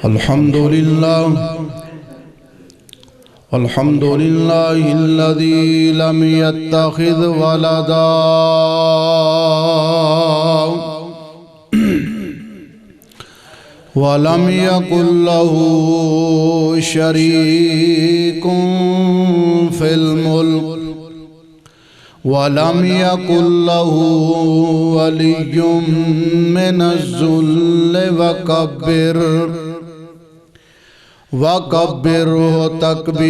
الحمد لله الذي لم يتخذ ولدا ولم يكن له شريك في الملك ولم يكن له ولي من الذل وكبره تكبيرا.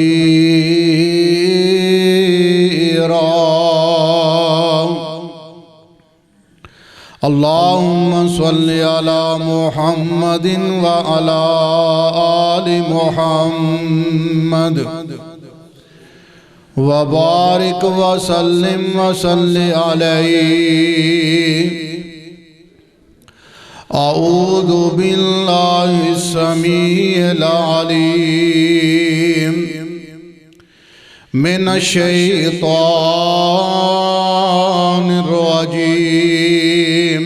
اللهم صل على محمد وعلى آل محمد وبارك وسلم عليه. أعوذ بالله السميع العليم من الشيطان الرجيم.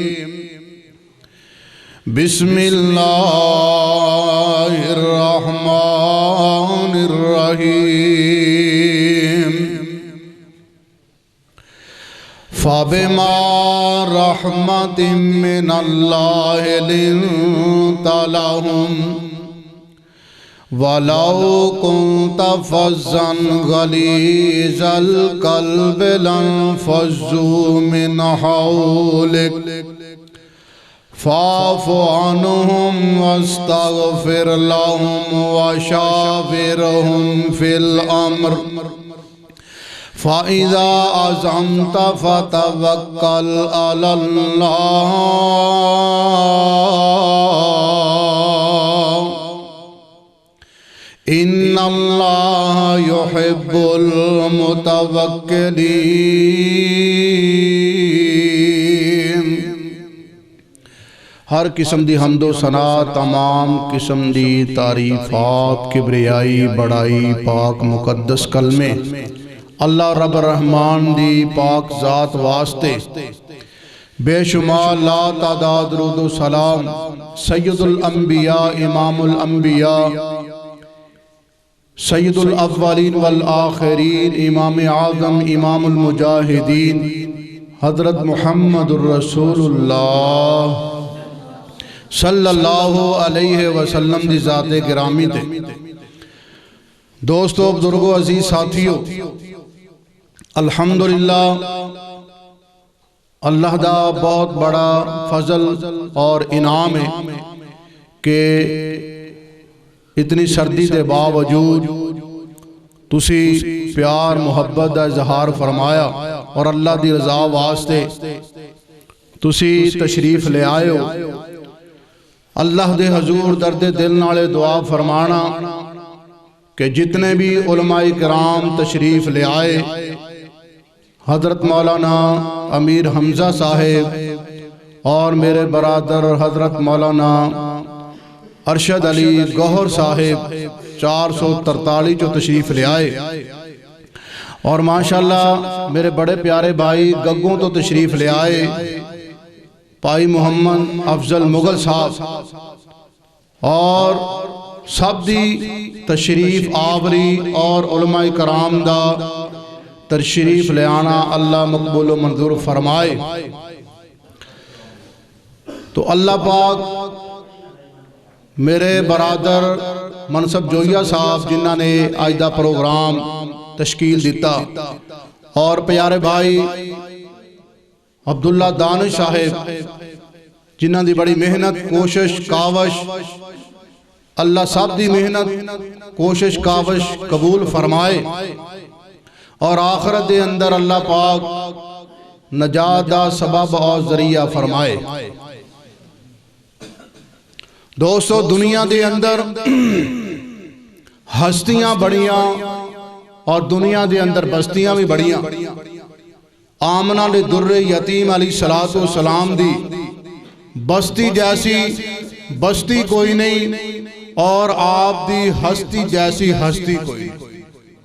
بسم الله الرحمن الرحيم. فبما رحمة من الله لنت لهم ولو كنت فظا غليظ القلب لانفضوا من حولك فاعف عنهم واستغفر لهم وشاورهم في الأمر فإذا عزمت فتوكل على الله إن الله يحب المتوكلين. ہر قسم دی حمد و ثنا، تمام قسم دی تعریفات، کبریائی، بڑائی، پاک مقدس کلمے اللہ رب الرحمن دی پاک ذات واسطے بے شمار لا تعداد درود و سلام سید الانبیاء، امام الانبیاء، سید الاولین والآخرین، امام اعظم، امام المجاہدین حضرت محمد الرسول اللہ صلی اللہ علیہ وسلم دی ذات گرامی دے. دوستو، بزرگو، عزیز ساتھیو، الحمدللہ اللہ دا بہت بڑا فضل اور انعام ہے کہ اتنی سردی دے باوجود تسی پیار محبت دا اظہار فرمایا اور اللہ دی رضا واسطے تسی تشریف لے آئے ہو. اللہ دے حضور درد دل نالے دعا فرمانا کہ جتنے بھی علماء کرام تشریف لے آئے، حضرت مولانا امیر حمزہ صاحب اور میرے برادر حضرت مولانا ارشد علی گوہر صاحب 443 جو تشریف لے آئے، اور ماشاءاللہ میرے بڑے پیارے بھائی گگوں تو تشریف لے آئے، پائی محمد افضل مغل صاحب، اور سب دی تشریف آوری اور علماء کرام دا تشریف لے آنا اللہ مقبول و منظور فرمائے. تو اللہ پاک میرے برادر منصب جویہ صاحب جنہاں نے آج دا پروگرام تشکیل دیتا، اور پیارے بھائی عبداللہ دانش صاحب جنہاں دی بڑی محنت، کوشش، کاوش، اللہ سب دی محنت، کوشش، کاوش قبول فرمائے اور آخرت دے اندر اللہ پاک نجات دا سبب اور ذریعہ فرمائے. دوستو، دنیا دے اندر ہستیاں بڑیاں اور دنیا دے اندر بستیاں بھی بڑیاں. آمنہ لدر یتیم علیہ السلام دی بستی جیسی بستی کوئی نہیں، اور آپ دی ہستی جیسی ہستی کوئی.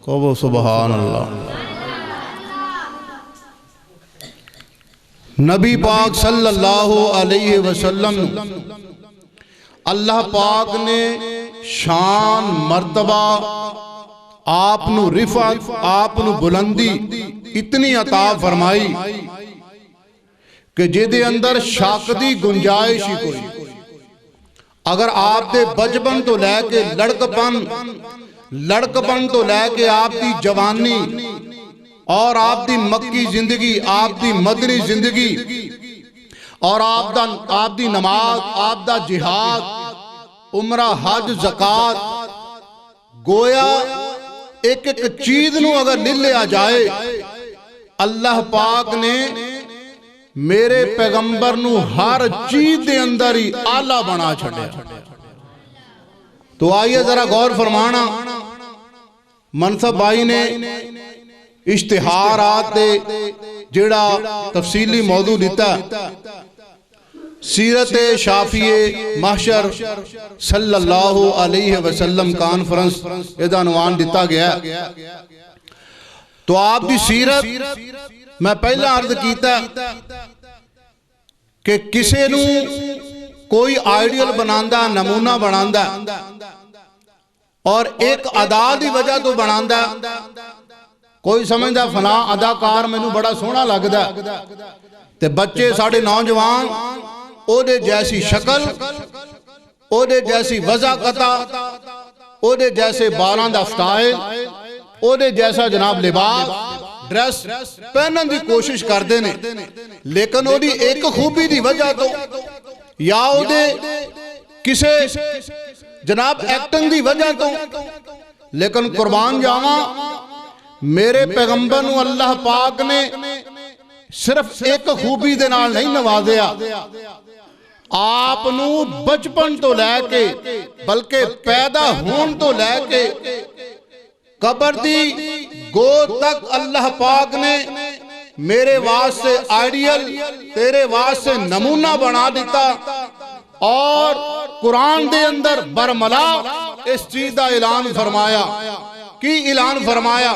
کہو سبحان اللہ. نبی پاک صلی اللہ علیہ وسلم اللہ پاک نے شان مرتبہ آپ نو رفعت آپ نو بلندی اتنی عطا فرمائی کہ جدے اندر شک دی گنجائش ہی کوئی. اگر آپ دے بچپن تو لے کے لڑکپن تو لے کے آپ دی جوانی اور آپ دی مکی زندگی آپ دی مدنی زندگی اور آپ دی نماز آپ دا جہاد عمرہ حج زکاة گویا ایک چیز نو اگر لیا جائے اللہ پاک نے میرے پیغمبر نو ہر چیز دے اندر ہی آلہ بنا چھڑیا. تو آئیے ذرا غور فرمانا منصب بھائی نے اشتہارات دے جڑا تفصیلی موضوع دیتا سیرت شافی محشر صلی اللہ علیہ وسلم کانفرنس ادھا عنوان دیتا گیا. تو آپ دی سیرت میں پہلا عرض کیتا کہ کسے نو کوئی آئیڈیل بناندہ نمونہ بناندہ اور ایک ادا دی وجہ تو بناندہ کوئی سمجھدہ فلاں اداکار میں نو بڑا سونا لگدا تے بچے ساڑھے نوجوان او دے جیسی شکل او دے جیسی وضاقتہ او دے جیسے بالاں دا سٹائل او دے جیسا جناب لباس ڈریس پہنن دی کوشش کر دینے لیکن او دی ایک خوبی دی وجہ تو یا او دے کسے جناب ایکٹنگ دی وجہ تو لیکن قربان جاواں میرے پیغمبر نو اللہ پاک نے صرف ایک خوبی دے نال نہیں نوازیا آپ نو بچپن تو لے کے بلکہ پیدا ہون تو لے کے قبر دی گو تک اللہ پاک نے میرے واسطے آئیڈیل تیرے واسطے نمونہ بنا دیتا اور قرآن دے اندر برملا اس چیز دا اعلان فرمایا کی اعلان فرمایا.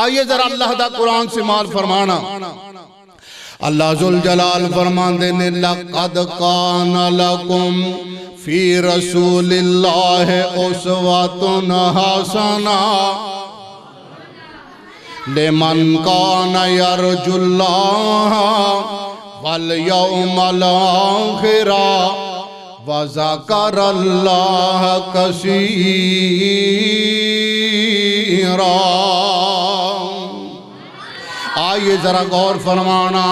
آئیے ذرا اللہ دا قرآن سے مال فرمانا. اللہ ذوالجلال فرماندے نے لَقَدْ كَانَ لَكُمْ فِي رَسُولِ اللَّهِ أُسْوَةٌ حَسَنَةٌ لِمَنْ كَانَ يَرْجُو اللَّهَ وَالْيَوْمَ الْآخِرَ وَذَكَرَ اللَّهَ كَثِيرًا. آئیے ذرا غور فرمانا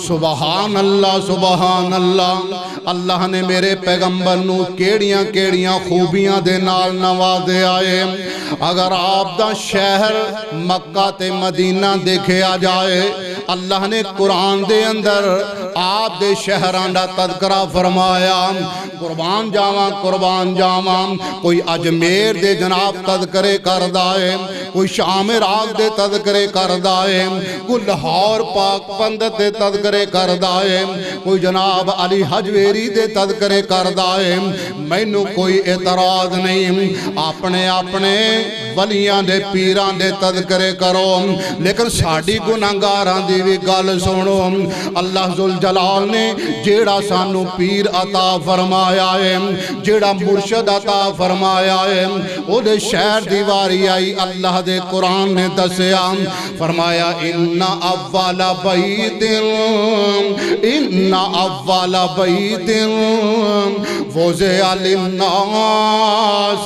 سبحان اللہ اللہ نے میرے پیغمبر نو کیڑیاں خوبیاں دے نال نوازے آئے. اگر آپ دا شہر مکہ تے مدینہ دیکھے آ جائے اللہ نے قرآن دے اندر آپ دے شہران دا تذکرہ فرمایا. قربان جاواں کوئی اجمیر دے جناب تذکرے کردائے کوئی شام راگ دے تذکرے کردائے کوئی لاہور پاک پندت دے تذکرے کردائے کوئی جناب علی حجویری دے تذکرے کردائے. میں نو کوئی اعتراض نہیں اپنے ولیاں دے پیران دے تذکرے کرو لیکن ساڑی گناہگاراں دی بھی گل سنو. اللہ ذوالجلال نے جیڑا سانو پیر عطا فرمایا ہے جیڑا مرشد عطا فرمایا ہے او دے شہر دیواری آئی اللہ دے قرآن نے دسیا فرمایا ان اول بیت وضع للناس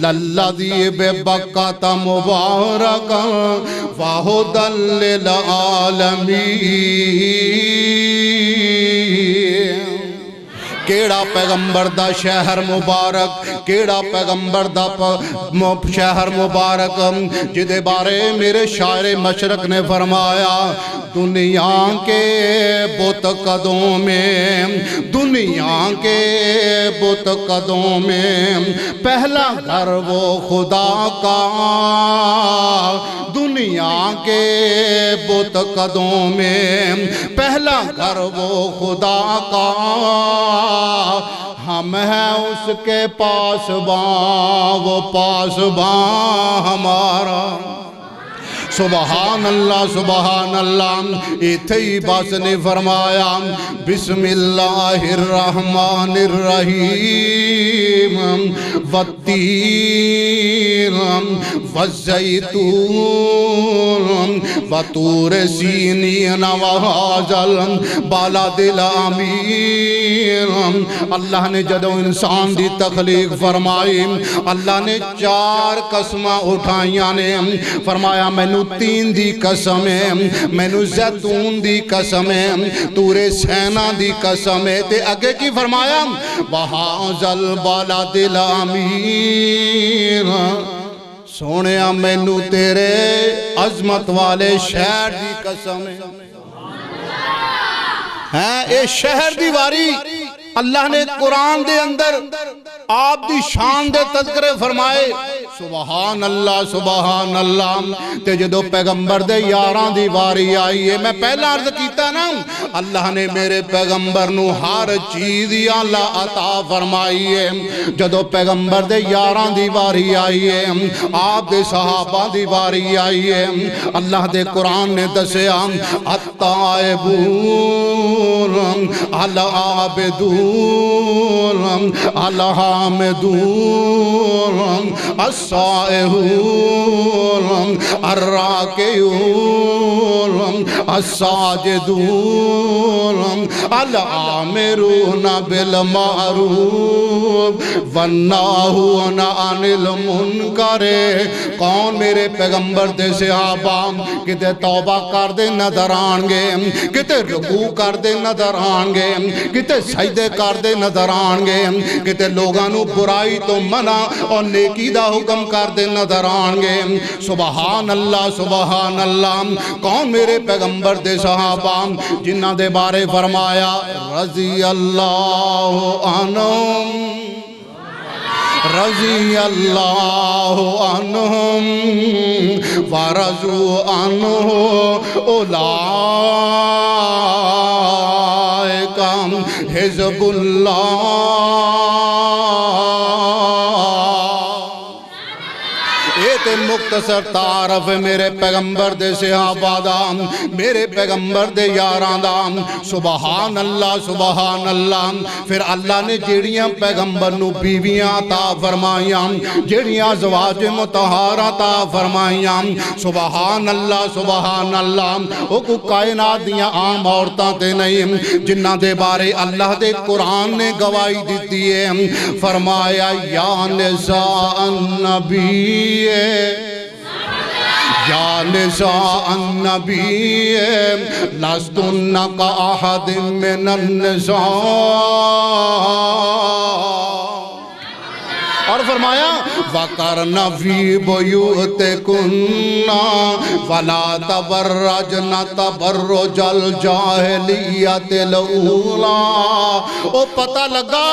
للذی ببکۃ مبارکا وہدی للعالمین. کیڑا پیغمبر دا شہر مبارک کیڑا پیغمبر دا شہر مبارک جدے بارے میرے شاعر مشرق نے فرمایا دنیا کے بت قدوں میں پہلا گھر وہ خدا کا دنیا کے بت قدوں میں پہلا گھر وہ خدا کا ہم ہیں اس کے پاسباں وہ پاسباں ہمارا. سبحان اللہ ایتھے ہی بس نے فرمایا بسم اللہ الرحمن الرحیم والتین والزیتون وطور سینین وہذا البلد الامین۔ اللہ نے جدو انسان دی تخلیق فرمائی اللہ نے 4 قسمہ اٹھائیاں نے فرمایا مینو 3 دی قسم ہے مینو زیتون دی قسم ہے طور سینا دی قسم ہے تے اگے کی فرمایا وہذا البلد الامین۔ سونیا مینو تیرے عظمت والے شہر دی قسم ہے اے شہر دی واری اللہ نے قرآن دے اندر آپ دی شان دے تذکرے فرمائے سبحان اللہ تے جدو پیغمبر دے یاراں دی واری آئی ہے میں پہلا عرض کیتا نا اللہ نے میرے پیغمبر نو ہر چیز اللہ عطا فرمائی ہے جدو پیغمبر دے یاراں دی واری آئی ہے آپ دے صحابہ دی واری آئی ہے اللہ دے قرآن نے دسیا التائبون العابدون الحامدون السائحون الراکعون الساجدون العامرون بالمعروف والناہون عن المنکر۔ کون میرے پیغمبر دے صحابہ کتے توبہ کر دے نظر آنگے کتے رکوع کر دے نظر آنگے کتے سجدے کر دے نظر آنگے کتے لوگانو برائی تو منع اور نیکی دا حکم کر دے نظر آنگے سبحان اللہ کون میرے پیغمبر دے صحابہ جنہ دے بارے فرمایا رضی اللہ عنہم ورضوا عنہ اولئک حزب اللہ۔ مختصر تعارف میرے پیغمبر دے صحابہ دا میرے پیغمبر دے یاراں دا سبحان اللہ پھر اللہ نے جیڑیاں پیغمبر نو بیویاں عطا فرمائیاں جیڑیاں ازواج مطہرہ عطا فرمائیاں سبحان اللہ او کو کائنات دیاں عام عورتاں تے نہیں جنہ دے بارے اللہ دے قرآن نے گواہی دیتی ہے فرمایا یا نساء النبی یا نساء النبی لستن کاحد من النساء اور فرمایا وَقَرْنَ فِي بُيُوتِكُنَّ وَلَا تَبَرَّجْنَ تَبَرُّجَ الْجَاهِلِيَّةِ الْأُولَىٰ۔ او پتہ لگا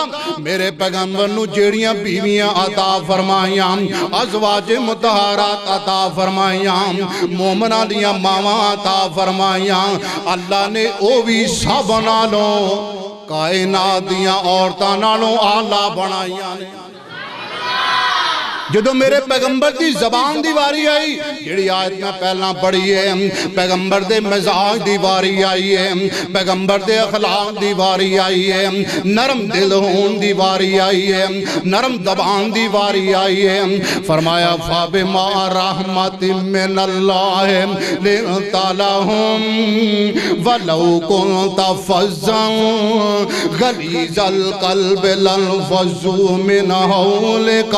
میرے پیغمبر نو جیڑیاں بیویاں عطا فرمائیاں ازواج مطہرات عطا فرمائیاں مومنہ دیاں ماواں عطا فرمائیاں اللہ نے او بھی سب نالوں کائنات دیاں عورتاں نالوں آلہ بنائیاں نے۔ جدو میرے پیغمبر دی زبان دی واری آئی جیڑی آیت میں پہلا پڑھی ہے پیغمبر دے مزاج دی واری آئی ہے پیغمبر دے اخلاق دی واری آئی ہے نرم دل ہون دی واری آئی ہے نرم زبان دی واری آئی ہے فرمایا فَبِمَا رَحْمَةٍ مِّنَ اللَّهِ لِنْتَ لَهُمْ وَلَوْ كُنْتَ فَظًّا غَلِيظَ الْقَلْبِ لَانفَضُّوا مِنْ حَوْلِكَ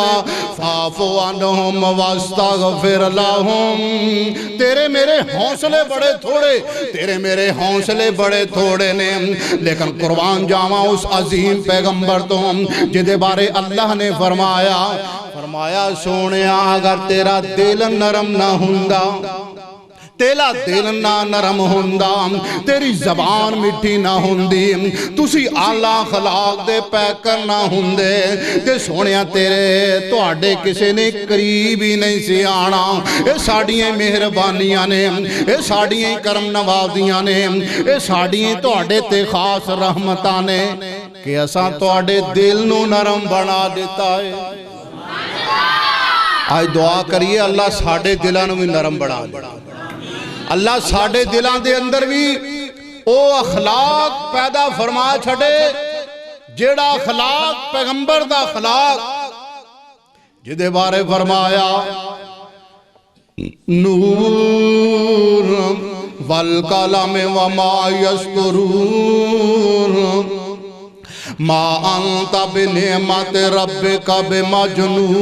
فَاعْفُ عَنْهُمْ وَاسْتَغْفِرْ لَهُمْ۔ تیرے میرے حوصلے بڑے تھوڑے تیرے میرے حوصلے بڑے تھوڑے نے لیکن قربان جاواں اس عظیم پیغمبر تو جدے بارے اللہ نے فرمایا سونیا اگر تیرا دل نرم نہ ہوندا تیلا دل نہ نرم ہوندا تیری زبان مٹھی نہ ہوندی تسی اعلیٰ خلاق دے پیکر نہ ہوندے تے سونیا تیرے تواڈے کسے نے قریب ہی نہیں سی آنا۔ اے ساڑیاں مہربانیاں نے اے ساڑیاں کرم نوازیاں نے اے ساڑیاں تواڈے تے خاص رحمتاں نے کہ اساں تواڈے دل نو نرم بنا دیتا ہے۔ آج دعا کریے اللہ ساڑے دلوں بھی نرم بنا دے۔ اللہ ساڑھے دلان دے اندر بھی او اخلاق پیدا فرما چھڑے جیڑا اخلاق پیغمبر دا اخلاق جدے بارے فرمایا نور والقلم وما یسطرون ما انت بنعمت ربک بمجنون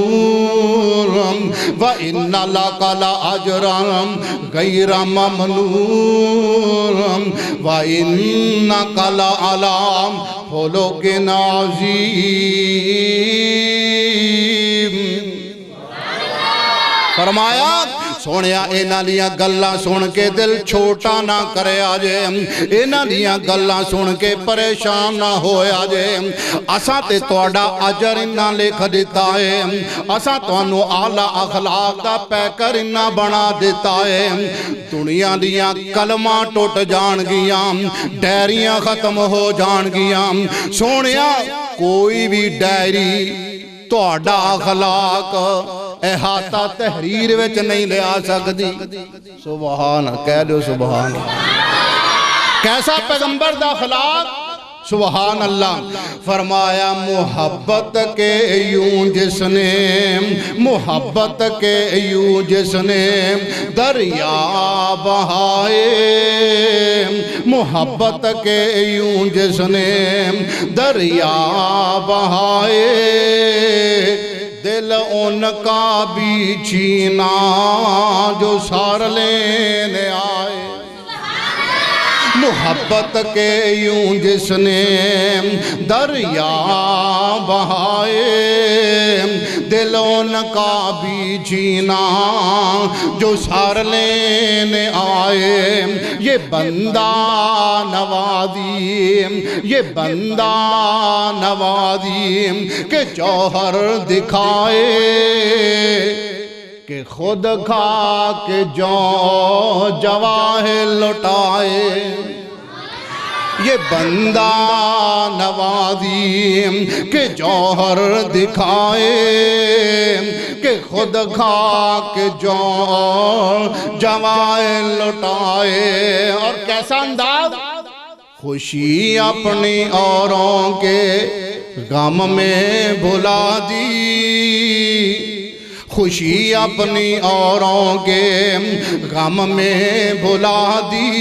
وان لک لاجرا غیر ممنون وانک لعلی خلق عظیم فرمایا سونیا اینا لیا گلہ سن کے دل چھوٹا نہ کرے آجے اینا لیا گلہ سن کے پریشان نہ ہوئے آجے اساں تے توڑا عجر انہا لکھ دیتا ہے اساں تو انہوں آلہ اخلاق دا پیکر انہا بنا دیتا ہے دنیا لیا کلمہ ٹوٹ جان گیا ڈیریاں ختم ہو جان گیا سونیا کوئی بھی ڈیری توڑا اخلاق احاطہ تحریر وچ نہیں لے آ سکتی سبحان کہہ دو سبحان کیسا پیغمبر دا اخلاق سبحان اللہ فرمایا محبت کے یوں جس نے محبت کے یوں جس نے دریا بہائے محبت کے یوں جس نے دریا بہائے دل ان کا بھی چھینا جو سار لینے آئے محبت کے یوں جس نے دریا بہائے دل ان کا بھی چھینا جو سار لینے آئے یہ بندہ نوازی یہ بندہ نوازی کہ جوہر دکھائے کہ خود کھا کے جو جواہر لٹائے یہ بندہ نوازی کہ جوہر دکھائے کہ خود کھا کے جو جواہر لٹائے اور کیسا انداز خوشی اپنی اوروں کے غم میں بھلا دی خوشی اپنی اوروں کے غم میں بھلا دی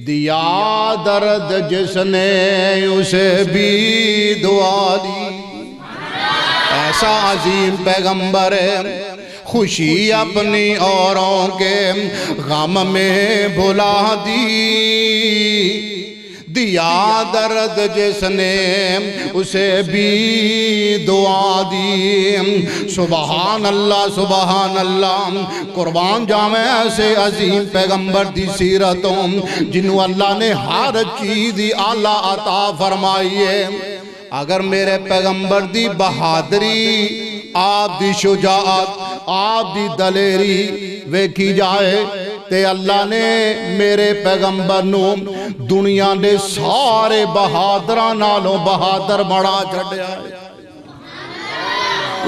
دیا درد جس نے اسے بھی دعا دی ایسا عظیم پیغمبر ہے خوشی اپنی اوروں کے غم میں بھلا دی دیا درد جس نے اسے بھی دعا دی سبحان اللہ قربان جاویں ایسے عظیم پیغمبر دی سیرتوں جنہوں اللہ نے ہر چیز اعلیٰ عطا فرمائی ہے اگر میرے پیغمبر دی بہادری آپ دی شجاعت آپ دی دلیری ویکھی جائے تے اللہ نے میرے پیغمبر نو دنیا دے سارے بہادران نالوں بہادر بڑا چھڑیا ہے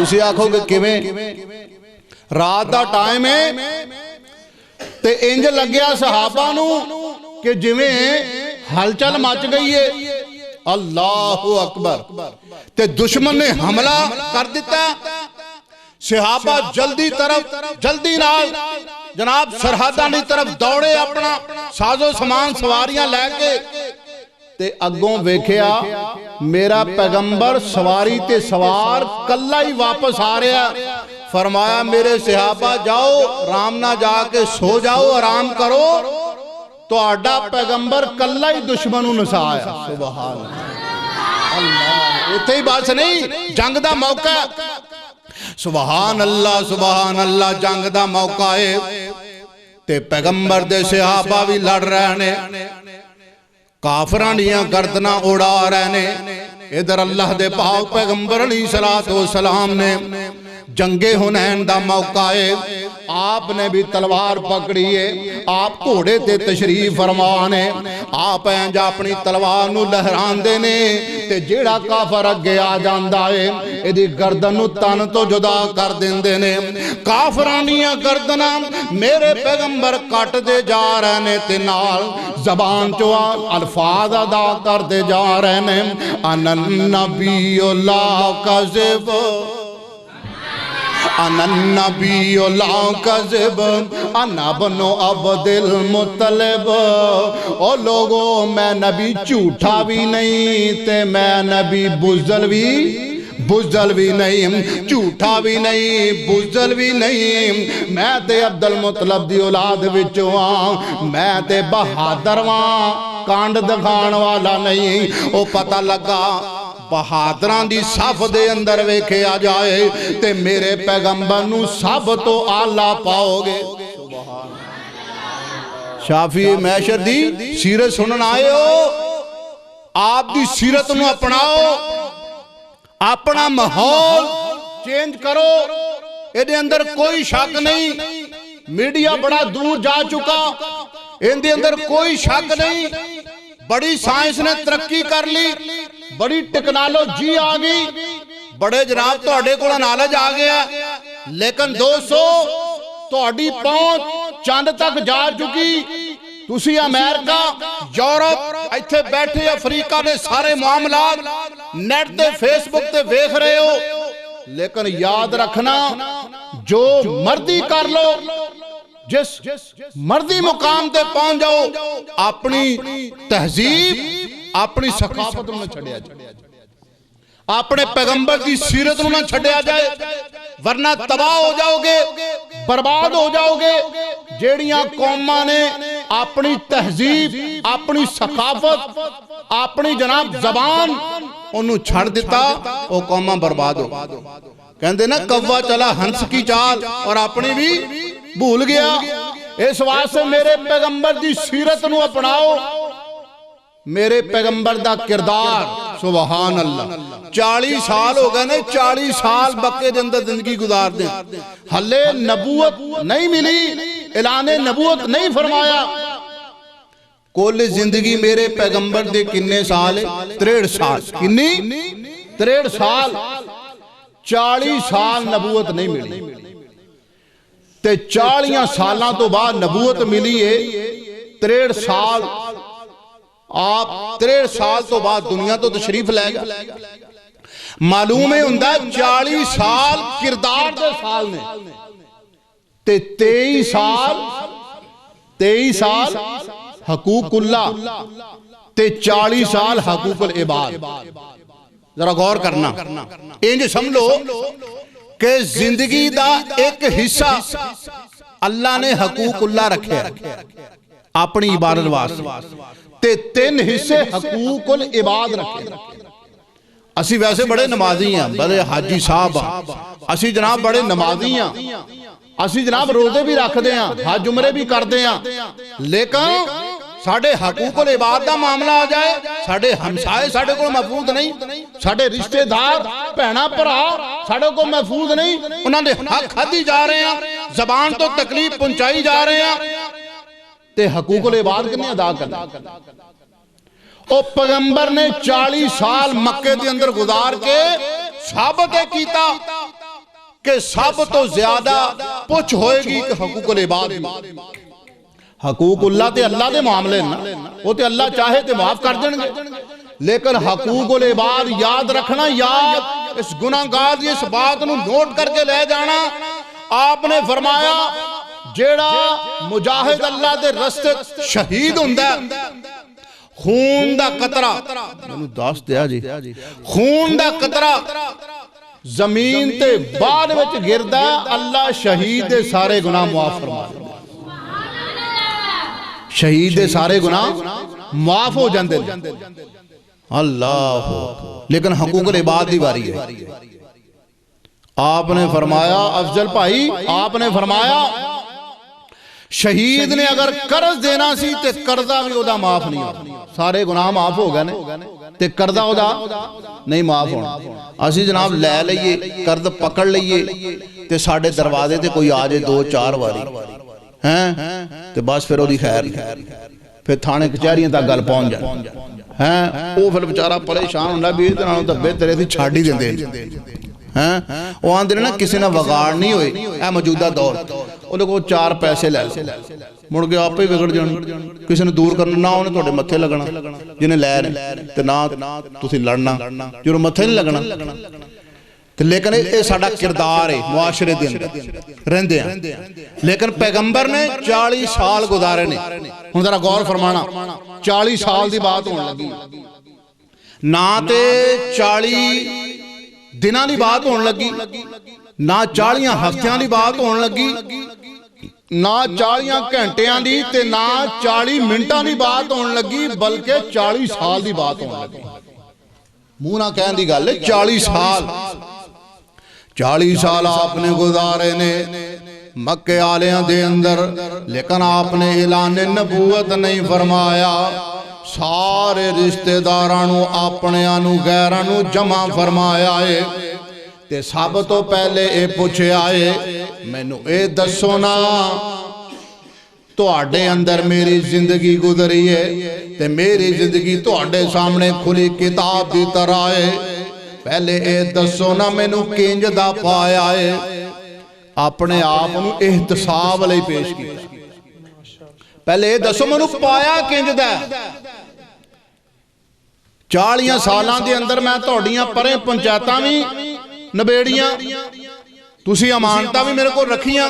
اسی آنکھوں کے کیویں رات دا ٹائم ہے تے انج لگیا صحابہ نو کہ جویں ہلچل مچ گئی ہے اللہ اکبر تے دشمن نے حملہ کر دیتا صحابہ جلدی نال جناب سرحدانی طرف دوڑے اپنا سازو سامان سواریاں لے کے تے اگوں ویکھیا میرا پیغمبر سواری تے سوار کلہ ہی واپس آ رہا فرمایا میرے صحابہ جاؤ رام نہ جا کے سو جاؤ آرام کرو تو آڈا پیغمبر کلہ ہی دشمنوں نسایا سبحان اللہ اتھے ہی بات سے نہیں جنگ دا موقع سبحان اللہ جنگ دا موقع ہے تے پیغمبر دے صحابہ بھی لڑ رہے نے کافران دیاں گردنا اڑا رہے نے ادھر اللہ دے پاک پیغمبر علیہ السلام نے جنگ حنین دا موقع ہے آپ نے بھی تلوار پکڑی ہے آپ گھوڑے تے تشریف فرمانے آپ ہیں جا اپنی تلوار نو لہران دینے تے جیڑا کافر اگے آ جاندا ہے ایدی گردن نو تن تو جدا کر دیندے نے کافرانیاں گردناں میرے پیغمبر کٹ دے جا رہے نے تے نال زبان چو الفاظ ادا کر دے جا رہے نے انا النبی لا کذب انا النبی لا کذب انا بنو عبد المطلب او لوگو میں نبی جھوٹا بھی نہیں تے میں نبی بزدل بھی نہیں جھوٹا بھی نہیں بزدل بھی نہیں میں تے عبد المطلب دی اولاد وچوں ہاں میں تے بہادر ہاں کانڈ دکھان والا نہیں او پتہ لگا بہادران دی صف دے اندر ویکھے آ جائے تے میرے پیغمبر نو سب تو آلہ پاؤ گے شافی محشر دی سیرت سنن آئے ہو آپ دی سیرت نو اپناؤ اپنا ماحول چینج کرو ایدے اندر کوئی شک نہیں میڈیا بڑا دور جا چکا ایدے اندر کوئی شک نہیں بڑی سائنس نے ترقی کر لی بڑی ٹیکنالوجی آگئی بڑے جناب تو اڈے کو نالج آگیا لیکن دوستو تو اڈی پہنچ چاند تک جا چکی تسی امریکہ یورپ ایتھے بیٹھے افریقہ نے سارے معاملات نیٹ تے فیس بک تے ویکھ رہے ہو لیکن یاد رکھنا جو مردی کر لو جس مردی مقام تے پہنچ جاؤ اپنی تہذیب اپنی ثقافت میں چھڑیا جائے اپنے پیغمبر کی سیرت میں چھڑیا جائے ورنہ تباہ ہو جاؤ گے برباد ہو جاؤ گے جیڑیاں قوماں نے اپنی تہذیب اپنی ثقافت اپنی جناب زبان انہوں چھڑ دیتا وہ قوماں برباد ہو کہندے نا کوا چلا ہنس کی چال اور اپنی بھی بھول گیا اس واسطے میرے پیغمبر دی سیرت نو اپناؤ میرے پیغمبر دا کردار سبحان اللہ 40 سال ہو گئے نے 40 سال بکے دے اندر زندگی گزار دیں حلے نبوت نہیں ملی اعلان نبوت نہیں فرمایا کل زندگی میرے پیغمبر دے کنے سال ہے 63 سال کنی 63 سال 40 سال نبوت نہیں ملی تے 40 سالاں تو بعد نبوت ملی ہے 63 سال آپ 63 سال تو بعد دنیا تو تشریف لے گا معلوم ہے ہندہ 40 سال کردار دے سال نے تے 23 سال حقوق اللہ تے 40 سال حقوق العباد ذرا غور کرنا انج سمجھو کہ زندگی دا ایک حصہ اللہ نے حقوق اللہ رکھے اپنی عبادت واسطے تے 3 حصے حقوق العباد رکھے اسی ویسے بڑے نمازی ہیں بڑے حاجی صاحب اسی جناب بڑے نمازی ہیں اسی جناب روزے بھی رکھ دے ہیں حج عمرے بھی کر دے ہیں لیکن ساڑھے حقوق العباد دا معاملہ آ جائے ساڑھے ہمسائے ساڑھے کو محفوظ نہیں ساڑھے رشتہ دار پہنا پرا ساڑھے کو محفوظ نہیں انہوں نے حق حدی جا رہے ہیں زبان تو تکلیف پہنچائی جا رہے ہیں تے حقوق العباد کے نہیں ادا کرنا او پیغمبر نے 40 سال مکے دے اندر گزار کے ثابت کیتا کہ سب تو زیادہ پوچھ ہوئے گی کہ حقوق العباد حقوق اللہ تے اللہ دے معاملے نا وہ تے اللہ چاہے تے معاف کر دیں گے لیکن حقوق العباد یاد رکھنا یاد اس گناہگار دی اس بات نو نوٹ کر کے لے جانا آپ نے فرمایا جیڑا مجاہد اللہ دے رستے شہید ہوندہ ہے خون دا قطرہ داست دیا جی خون دا قطرہ زمین تے بعد وچ گردہ اللہ شہید دے سارے گناہ معاف فرما شہید دے سارے گناہ معاف ہو جاندے اللہ لیکن حقوق العباد دی باری ہے آپ نے فرمایا افضل بھائی آپ نے فرمایا شہید نے اگر قرض دینا سی تے قرضہ بھی وہ دا معاف نہیں ہو سارے گناہ معاف ہو گئے تے قرضہ ادا نہیں معاف ہونا. اسی جناب لے لئیے قرض پکڑ لئیے تے ساڑھے دروازے تے کوئی آ جائے 2-4 واری تے بس پھر وہی خیر پھر تھانے کچہریاں تک گل پہنچ جائے وہ پھر بیچارہ پریشان ہونا بھی تے بہتر سی چھڈ ہی دیندے وہ آندے نا کسی نے وگاڑ نہیں ہوئے اے موجودہ دور انہوں کو 4 پیسے لے لو مڑ کے آپ ہی بگڑ جان کسی نے دور کرنا نہ انہیں توڑے متھے لگنا جنہیں لے رہے تے نہ تسی لڑنا جو متھے نہیں لگنا لیکن یہ ساڑا کردار ہے معاشرے دے اندر رہندے ہیں. لیکن پیغمبر نے 40 سال گزارے نے. ہن ذرا غور فرمانا 40 سال دی بات ہونے لگی نہ تے 40 دناں دی بات ہونے لگی نہ 40 ہفتیاں دی بات ہونے لگی نہ 40 گھنٹیاں دی تے نہ 40 منٹاں دی بات ہونے لگی بلکہ 40 سال دی بات ہونے لگی. منہ نہ کہن دی گل ہے 40 سال آپ نے گزارے نے مکے آلیاں دے اندر لیکن آپ نے اعلان نبوت نہیں فرمایا. سارے رشتہ دارانو اپنے آنو غیرانو جمع فرمایا ہے تے سب تو پہلے اے پوچھے آئے مینو اے دسو نا تو آڈے اندر میری زندگی گزری ہے تے میری زندگی تو آڈے سامنے کھلی کتاب دی طرح ہے. پہلے اے دسو نا مینو کنج دا پایا ہے اپنے آپ نو احتساب لئی پیش کیا. پہلے اے دسو مینو پایا کنج دا 40 سالان دے اندر میں توڑیاں پریں پنچایتاں بھی نبیڑیاں تسی امانتاں بھی میرے کو رکھیاں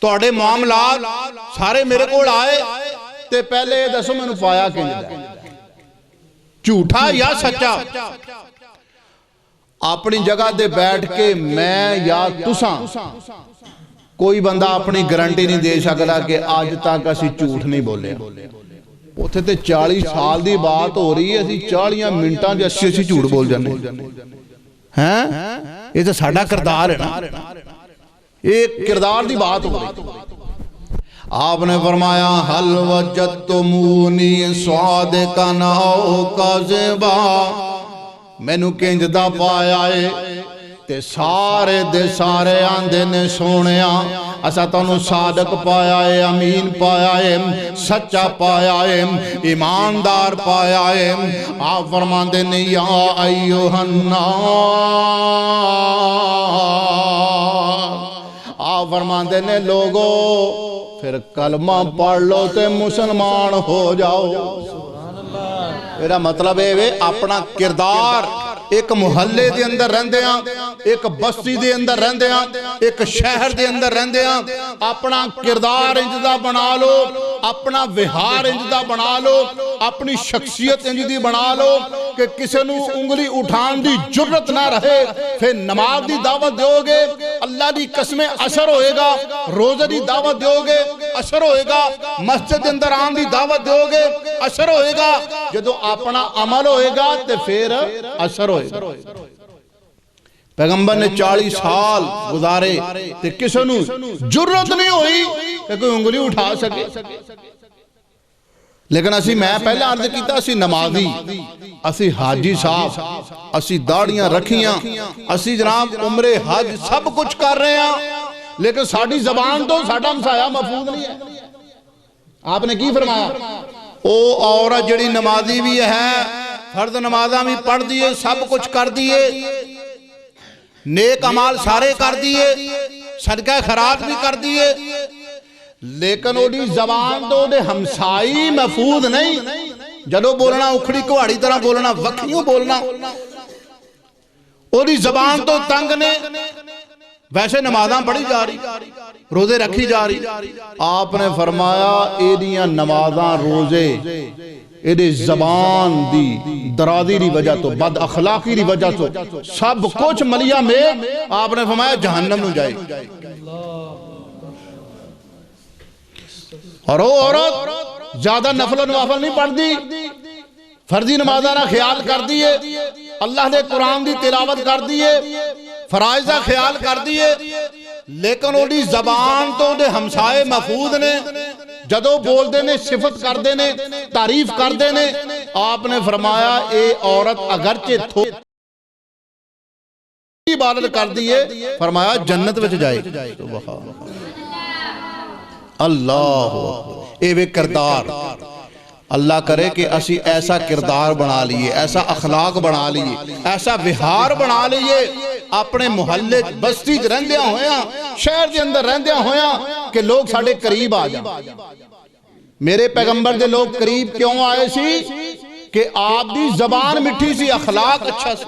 توڑے معاملات سارے میرے کو آئے تے پہلے دسو میں نے پایا کنج دا جھوٹا یا سچا. اپنی جگہ دے بیٹھ کے میں یا تساں کوئی بندہ اپنی گارنٹی نہیں دے سکتا کہ آج تک اسی جھوٹ نہیں بولے. اتھے تے 40 سال دی بات ہو رہی ہے اسی 40 منٹاں دے اسی جھوٹ بول جانے یہ تو ساڑھا کردار ہے نا ایک کردار دی بات ہو رہی. آپ نے فرمایا حل وجدتمونی صادقا او کاذبا مینو کنج دا پایا ہے تے سارے دے سارے آندے نے سونیا اسا تانوں صادق پایا ہے امین پایا ہے سچا پایا ہے ایماندار پایا ہے. آپ فرماندے نے یا ایوہ الناس آپ فرماندے نے لوگو پھر کلمہ پڑھ لو تے مسلمان ہو جاؤ. میرا مطلب ہے اپنا کردار ایک محلے دے اندر رہندے ہیں ایک بستی دے اندر رہندے ہیں ایک شہر دے اندر رہندے ہیں اپنا کردار انجدہ بنا لو اپنا وہار انجدہ بنا لو اپنی شخصیت انجدی بنا لو کہ کسی نو انگلی اٹھان دی جرت نہ رہے. پھر نماز دی دعوت دیو گے اللہ دی قسمیں اثر ہوئے گا روزہ دی دعوت دیو گے اثر ہوئے گا مسجد اندر آن دی دعوت دیو گے اثر ہوئے گا جدو اپنا عمل ہوئے گا تے پھر اثر ہوئے گا. پیغمبر نے 40 سال گزارے تے کسی نو جرت نہیں ہوئی کہ کوئی انگلی اٹھا سکے. لیکن اسی میں پہلے عرض کیتا اسی نمازی اسی حاجی صاحب اسی داڑیاں رکھیاں اسی جناب عمر حج سب کچھ کر رہے ہیں لیکن ساڑھی زبان تو ساڑھا مسایہ محفوظ نہیں ہے. آپ نے کی فرمایا او عورت جڑی نمازی بھی ہے فرض نمازاں بھی پڑھ دیئے سب کچھ کر دیئے نیک عمال سارے کر دیئے صدقہ خیرات بھی کر دیئے لیکن اوڑی زبان تو دے ہمسائی محفوظ نہیں. جدو بولنا اکھڑی کوہاڑی طرح بولنا وکھیوں بولنا اوڑی زبان تو تنگ نے ویسے نمازاں پڑھی جا رہی روزے رکھی جا رہی. آپ نے فرمایا ایدیاں نمازاں روزے ایدے زبان دی درازی دی وجہ تو بد اخلاقی دی وجہ تو سب کچھ ملیہ میں آپ نے فرمایا جہنم نو جائے. اور وہ عورت زیادہ نفل و نوافل نہیں پڑھ دی فرضی نمازانہ خیال کر دیئے اللہ دے قرآن دی تلاوت کر دیئے فرائضہ خیال کر دیئے لیکن وہ دی زبان تو دے ہمسائے محفوظ نے جدو بول دے نے صفت کر دے نے تعریف کر دے نے آپ نے فرمایا اے عورت اگرچہ تھوڑی عبادت کر دیئے فرمایا جنت وچ جائے اللہ اے وے کردار اللہ کرے کہ اسی ایسا کردار بنا لیے ایسا اخلاق بنا لیے ایسا وہار بنا لیے اپنے محلے بستی رہندیاں ہویاں شہر دے اندر رہندیاں ہویاں کہ لوگ ساڑھے قریب آ جائیں میرے پیغمبر دے لوگ قریب کیوں آئے سی کہ آپ دی زبان مٹھی سی اخلاق اچھا سی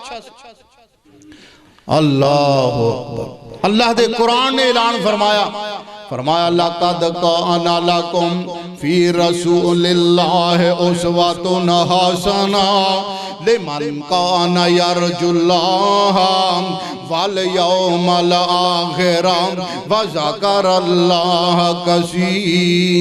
اللہ اکبر اللہ دے قرآن نے اعلان فرمایا لَقَدْ كَانَ لَكُمْ فِي رَسُولِ اللَّهِ أُسْوَةٌ حَسَنَةٌ لِمَنْ كَانَ يَرْجُو اللَّهَ وَالْيَوْمَ الْآخِرَ وَذَكَرَ اللَّهَ كَثِيرًا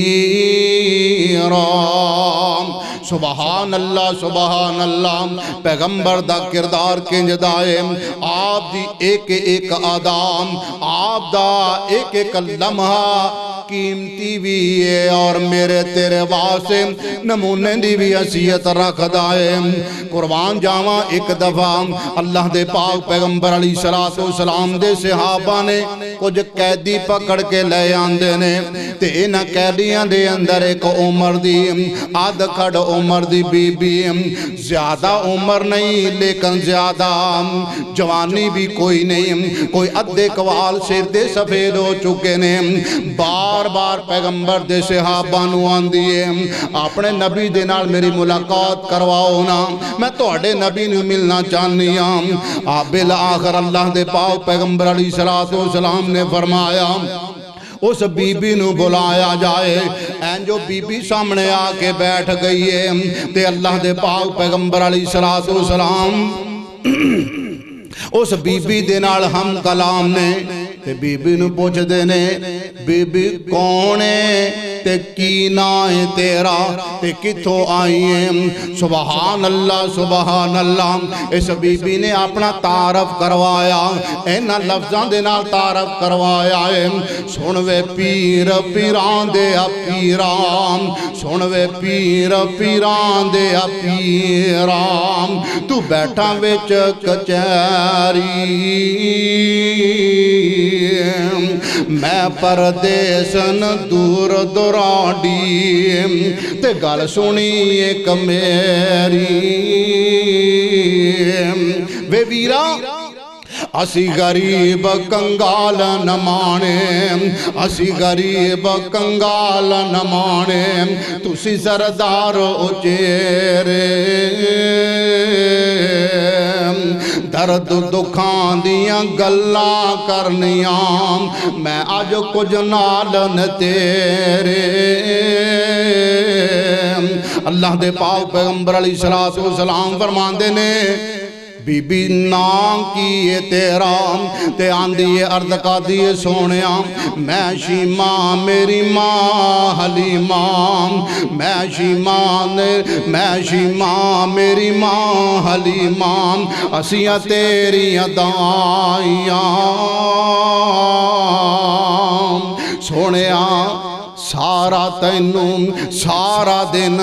سبحان اللہ پیغمبر دا کردار کنج دائم آپ دی ایک ایک آدام آپ دا ایک ایک لمحہ قیمتی بھی ہے اور میرے تیرے واسے نمونے دی بھی حیثیت رکھ دائم قربان جاواں ایک دفعہ اللہ دے پاک پیغمبر علیہ السلام دے صحابہ نے کچھ قیدی پکڑ کے لے آندے نے تے انہاں قیدیاں دے اندر ایک عمر دی آدھ کھڑ عمر دی بی بی زیادہ عمر نہیں لیکن زیادہ جوانی بھی کوئی نہیں کوئی ادھے کوال سر دے سفید ہو چکے نے بار بار پیغمبر دے صحابہ نو آندیے اپنے نبی دے نال میری ملاقات کرواؤ نا میں توڑے نبی نو ملنا چاہنی آپ بالآخر اللہ دے پاک پیغمبر علیہ السلام نے فرمایا اس بی بی نو بلایا جائے این جو بی بی سامنے آکے بیٹھ گئی ہے تے اللہ دے پاک پیغمبر علیہ السلام اس بی بی دے نال ہم کلام نے تے بی بی نو پوچھ دینے بی بی کونے تے کی نائے تیرا تے کتھو آئیے سبحان اللہ اس بی بی نے اپنا تعارف کروایا اینا لفظان دے نال تعارف کروایا سنوے پیر پیران دے پیران سنوے پیر پیران دے پیران تو بیٹھا وچ کچھاری میں پردیسن دور دراڈی تے گل سنی ایک میری وے ویرا اسی غریب کنگال نمانے اسی غریب کنگال نمانے تسی سردار اچیرے درد دکھان دیاں گلاں کرنیاں میں آج کچھ نالن تیرے اللہ دے پاک پیغمبر علیہ السلام فرمان دینے بی بی نام کیے تیرا تے آندیے ارد کا دیے سونیاں میں شیماں میری ماں حلیمہ میں شیماں میری ماں حلیمہ اسیاں تیری دائیاں سونیاں سارا تینوں سارا دن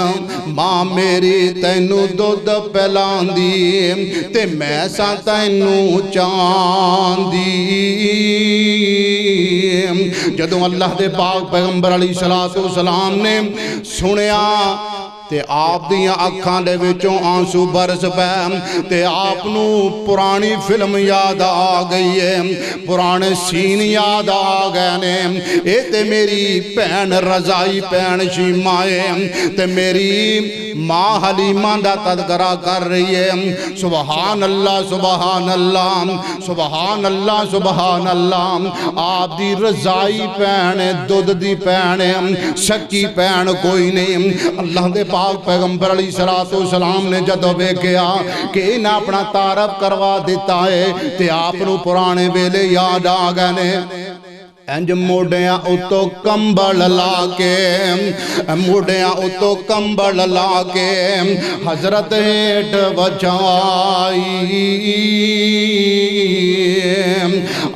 ماں میری تینوں دودھ پلان دی تے میں سا تینوں چاند دی جدوں اللہ دے پاک پیغمبر علیہ السلام نے سنیا تے آپ دیاں اکھاں دے وچوں آنسو برس پے تے آپ نو پرانی فلم یاد آ گئی ہے پرانے سین یاد آ گئے نے اے تے میری پین رضائی پین شیمائے تے میری ماں حلیمہ دا تذکرہ کر رہی ہے سبحان اللہ سبحان اللہ سبحان اللہ سبحان اللہ آپ دی رضائی پین دودھ دی پین شکی پین کوئی نہیں اللہ دے پاک پیغمبر علیہ السلام نے جدو بے کیا کہ انہیں اپنا تعارف کروا دیتا ہے تے آپ نو پرانے ویلے یاد آ گئے انج موڑیاں اتو کمبل لاکے موڑیاں اتو کمبل لاکے حضرت ہیٹ بچائی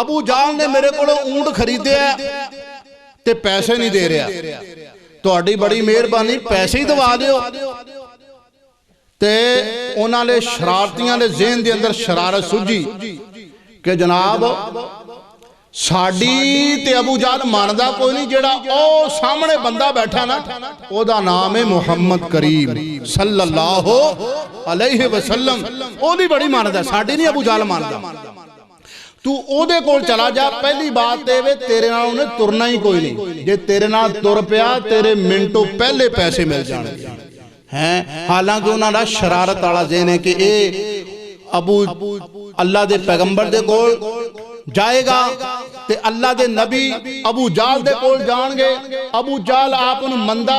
ਅਬੂ ਜਾਲ ਨੇ ਮੇਰੇ ਕੋਲੋਂ ਊਂਟ ਖਰੀਦਿਆ ਤੇ ਪੈਸੇ ਨਹੀਂ ਦੇ ਰਿਹਾ, ਤੁਹਾਡੀ ਬੜੀ ਮਿਹਰਬਾਨੀ ਪੈਸੇ ਹੀ ਦਵਾ ਦਿਓ। ਤੇ ਉਹਨਾਂ ਨੇ ਸ਼ਰਾਰਤੀਆਂ ਦੇ ਜ਼ਿਹਨ ਦੇ ਅੰਦਰ ਸ਼ਰਾਰਤ ਸੁੱਝੀ ਕਿ ਜਨਾਬ ਸਾਡੀ ਤੇ ਅਬੂ ਜਾਲ ਮੰਨਦਾ ਕੋਈ ਨਹੀਂ, ਜਿਹੜਾ ਉਹ ਸਾਹਮਣੇ ਬੰਦਾ ਬੈਠਾ ਨਾ ਉਹਦਾ ਨਾਮ ਹੈ ਮੁਹੰਮਦ ਕਰੀਮ ਸੱਲੱਲਾਹੁ ਅਲੈਹਿ ਵਸੱਲਮ, ਉਹਦੀ ਬੜੀ ਮੰਨਦਾ, ਸਾਡੀ ਨਹੀਂ ਅਬੂ ਜਾਲ ਮੰਨਦਾ। ਤੂੰ ਉਹਦੇ ਕੋਲ ਚਲਾ ਜਾ। ਪਹਿਲੀ ਬਾਤ ਤੇ ਵੇ ਤੇਰੇ ਨਾਲ ਉਹਨੇ ਤੁਰਨਾ ਹੀ ਕੋਈ ਨਹੀਂ, ਜੇ ਤੇਰੇ ਨਾਲ ਤੁਰ ਪਿਆ ਤੇਰੇ ਮਿੰਟੋਂ ਪਹਿਲੇ ਪੈਸੇ ਮਿਲ ਜਾਣਗੇ ਹੈ। ਹਾਲਾਂਕਿ ਉਹਨਾਂ ਦਾ ਸ਼ਰਾਰਤ ਵਾਲਾ ਜ਼ਿਹਨ ਹੈ ਕਿ ਇਹ ਅਬੂ ਅੱਲਾ ਦੇ ਪੈਗੰਬਰ ਦੇ ਕੋਲ ਜਾਏਗਾ ਤੇ ਅੱਲਾ ਦੇ ਨਬੀ ਅਬੂ ਜਾਲ ਦੇ ਕੋਲ ਜਾਣਗੇ, ਅਬੂ ਜਾਲ ਆਪ ਨੂੰ ਮੰਦਾ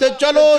ਤੇ ਚਲੋ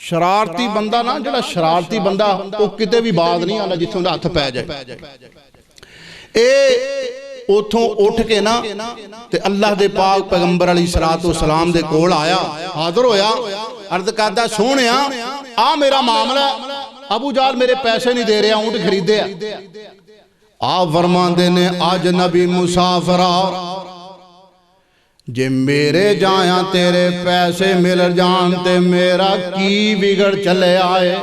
ਸ਼ਰਾਰਤੀ ਬੰਦਾ ਨਾ, ਜਿਹੜਾ ਸ਼ਰਾਰਤੀ ਬੰਦਾ ਉਹ ਕਿਤੇ ਵੀ ਬਾਦ ਨਹੀਂ ਆਉਂਦਾ ਜਿੱਥੋਂ ਦਾ ਹੱਥ ਪੈ ਜਾਏ। ਇਹ ਉਥੋਂ ਉੱਠ ਕੇ ਨਾ ਤੇ ਅੱਲਾਹ ਦੇ ਪਾਕ ਪੈਗੰਬਰ ਅਲੀ ਸਲਾਤੁ ਵਸਲਾਮ ਦੇ ਕੋਲ ਆਇਆ, ਹਾਜ਼ਰ ਹੋਇਆ, ਅਰਜ਼ ਕਰਦਾ ਸੋਹਣਿਆ ਆ ਮੇਰਾ ਮਾਮਲਾ, ਅਬੂ ਜਾਲ ਮੇਰੇ ਪੈਸੇ ਨਹੀਂ ਦੇ ਰਿਹਾ, ਊਂਟ ਖਰੀਦੇ ਆ। ਆਪ ਫਰਮਾਉਂਦੇ ਨੇ ਅੱਜ ਨਬੀ ਮੁਸਾਫਰਾ ਜੇ ਮੇਰੇ ਜਾਇਆ ਤੇਰੇ ਪੈਸੇ ਮਿਲ ਜਾਣ ਤੇ ਮੇਰਾ ਕੀ ਵਿਗੜ ਚਲੇ ਆਏ।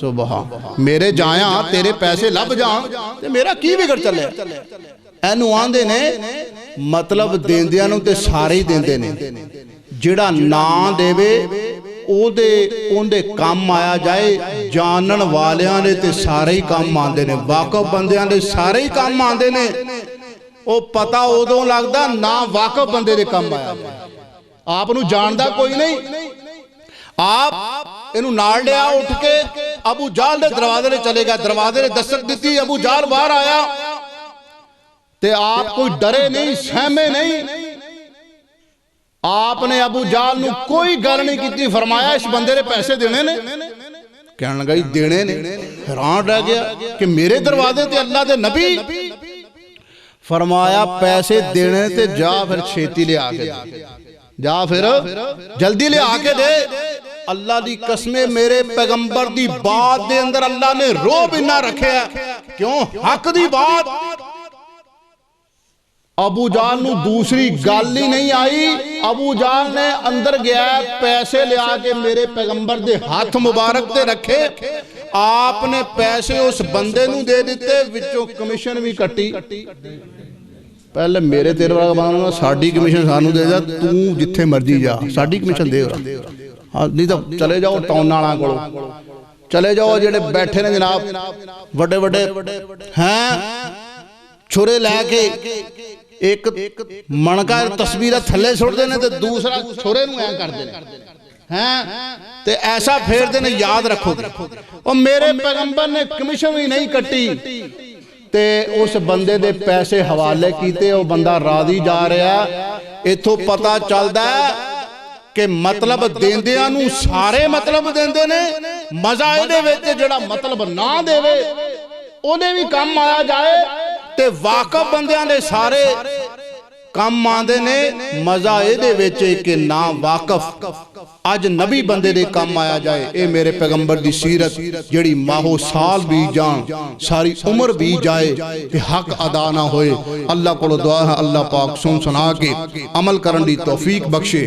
ਸੁਭਾਨ, ਮੇਰੇ ਜਾਇਆ ਤੇਰੇ ਪੈਸੇ ਲੱਭ ਜਾਣ ਤੇ ਮੇਰਾ ਕੀ ਵਿਗੜ ਚੱਲੇ। ਇਹਨੂੰ ਆਂਦੇ ਨੇ ਮਤਲਬ ਦੇਂਦਿਆਂ ਨੂੰ ਤੇ ਸਾਰੇ ਹੀ ਦਿੰਦੇ ਨੇ, ਜਿਹੜਾ ਨਾ ਦੇਵੇ ਉਹਦੇ ਕੰਮ ਆਇਆ ਜਾਏ। ਜਾਣਨ ਵਾਲਿਆਂ ਦੇ ਤੇ ਸਾਰੇ ਹੀ ਕੰਮ ਆਉਂਦੇ ਨੇ, ਵਾਕਫ ਬੰਦਿਆਂ ਦੇ ਸਾਰੇ ਹੀ ਕੰਮ ਆਉਂਦੇ ਨੇ। ਉਹ ਪਤਾ ਉਦੋਂ ਲੱਗਦਾ ਨਾ ਵਾਕਫ ਬੰਦੇ ਦੇ ਕੰਮ ਆਇਆ ਜਾਏ। ਆਪ ਨੂੰ ਜਾਣਦਾ ਕੋਈ ਨਹੀਂ, ਆਪ ਇਹਨੂੰ ਨਾਲ ਲਿਆ ਉੱਠ ਕੇ ਅਬੂ ਜਾਲ ਦੇ ਦਰਵਾਜ਼ੇ ਤੇ ਚਲੇ ਗਿਆ। ਦਰਵਾਜ਼ੇ ਨੇ ਦਸਤਕ ਦਿੱਤੀ, ਅਬੂ ਜਾਲ ਬਾਹਰ ਆਇਆ ਤੇ ਆਪ ਕੋਈ ਡਰੇ ਨਹੀਂ, ਸਹਿਮੇ ਨਹੀਂ। ਆਪ ਨੇ ਅਬੂ ਜਾਲ ਨੂੰ ਕੋਈ ਗੱਲ ਨਹੀਂ ਕੀਤੀ, ਫਰਮਾਇਆ ਇਸ ਬੰਦੇ ਦੇ ਪੈਸੇ ਦੇਣੇ ਨੇ। ਕਹਿਣ ਲੱਗਾ ਜੀ ਦੇਣੇ ਨੇ। ਹੈਰਾਨ ਰਹਿ ਗਿਆ ਕਿ ਮੇਰੇ ਦਰਵਾਜ਼ੇ ਤੇ ਅੱਲਾ ਦੇ ਨਬੀ। ਫਰਮਾਇਆ ਪੈਸੇ ਦੇਣੇ ਤੇ ਜਾ ਫਿਰ ਛੇਤੀ ਲਿਆ ਕੇ ਦੇ, ਜਾ ਫਿਰ ਜਲਦੀ ਲਿਆ ਕੇ ਦੇ। ਅੱਲਾ ਦੀ ਕਸਮੇ ਮੇਰੇ ਪੈਗੰਬਰ ਦੀ ਬਾਤ ਦੇ ਅੰਦਰ ਅੱਲਾ ਨੇ ਰੋਬ ਇੰਨਾ ਰੱਖਿਆ, ਕਿਉਂ ਹੱਕ ਦੀ ਬਾਤ। ਅਬੂ ਜਾਲ ਨੂੰ ਦੂਸਰੀ ਗੱਲ ਹੀ ਨਹੀਂ ਆਈ। ਅਬੂ ਜਾਲ ਨੇ ਅੰਦਰ ਗਿਆ, ਪੈਸੇ ਲਿਆ ਕੇ ਮੇਰੇ ਪੈਗੰਬਰ ਦੇ ਹੱਥ ਮੁਬਾਰਕ ਤੇ ਰੱਖੇ। ਆਪ ਨੇ ਪੈਸੇ ਉਸ ਬੰਦੇ ਨੂੰ ਦੇ ਦਿੱਤੇ, ਵਿੱਚੋਂ ਕਮਿਸ਼ਨ ਵੀ ਕੱਟੀ। ਪਹਿਲੇ ਮੇਰੇ ਤੇਰੇ ਵਾਲਾ ਬੰਦਾ ਸਾਡੀ ਕਮਿਸ਼ਨ ਸਾਨੂੰ ਦੇ ਜਾ, ਤੂੰ ਜਿੱਥੇ ਮਰਜੀ ਜਾ ਸਾਡੀ ਕਮਿਸ਼ਨ ਦੇ। ਨਹੀਂ ਤਾਂ ਚਲੇ ਜਾਓ ਟਾਉਨ ਵਾਲਾ ਕੋਲ, ਚਲੇ ਜਾਓ ਜਿਹੜੇ ਬੈਠੇ ਨੇ ਜਨਾਬ ਵੱਡੇ ਵੱਡੇ ਹੈਂ ਛੁਰੇ ਲੈ ਕੇ, ਇੱਕ ਮਣਕਾ ਤਸਵੀਰਾਂ ਥੱਲੇ ਸੁੱਟਦੇ ਨੇ ਤੇ ਦੂਸਰਾ ਛੁਰੇ ਨੂੰ ਐਂ ਕਰਦੇ ਨੇ ਹੈਂ ਤੇ ਐਸਾ ਫੇਰਦੇ ਨੇ। ਯਾਦ ਰੱਖੋ ਉਹ ਮੇਰੇ ਪੈਗੰਬਰ ਨੇ ਕਮਿਸ਼ਨ ਵੀ ਨਹੀਂ ਕੱਟੀ ਤੇ ਉਸ ਬੰਦੇ ਦੇ ਪੈਸੇ ਹਵਾਲੇ ਕੀਤੇ। ਉਹ ਬੰਦਾ ਰਾਜ਼ੀ ਜਾ ਰਿਹਾ। ਇਥੋਂ ਪਤਾ ਚੱਲਦਾ ਕਿ ਮਤਲਬ ਦੇਂਦਿਆਂ ਨੂੰ ਸਾਰੇ ਮਤਲਬ ਦਿੰਦੇ ਨੇ। ਮਜ਼ਾ ਇਹਦੇ ਵਿੱਚ ਜਿਹੜਾ ਮਤਲਬ ਨਾ ਦੇਵੇ ਉਹਦੇ ਵੀ ਕੰਮ ਆਇਆ ਜਾਏ ਤੇ ਵਾਕਫ ਬੰਦਿਆਂ ਦੇ ਸਾਰੇ ਕੰਮ ਆਉਂਦੇ ਨੇ। ਮਜ਼ਾ ਇਹਦੇ ਵਿੱਚ ਕਿ ਨਾ ਵਾਕਫ ਅੱਜ ਨਬੀ ਬੰਦੇ ਦੇ ਕੰਮ ਆਇਆ ਜਾਏ। ਇਹ ਮੇਰੇ ਪੈਗੰਬਰ ਦੀ ਸੀਰਤ ਜਿਹੜੀ ਮਾਹੋ ਸਾਲ ਵੀ ਜਾਣ, ਸਾਰੀ ਉਮਰ ਵੀ ਜਾਏ ਤੇ ਹੱਕ ਅਦਾ ਨਾ ਹੋਏ। ਅੱਲਾਹ ਕੋਲੋਂ ਦੁਆ ਹੈ ਅੱਲਾਹ ਪਾਕ ਸੁਣ ਸੁਣਾ ਕੇ ਅਮਲ ਕਰਨ ਦੀ ਤੌਫੀਕ ਬਖਸ਼ੇ।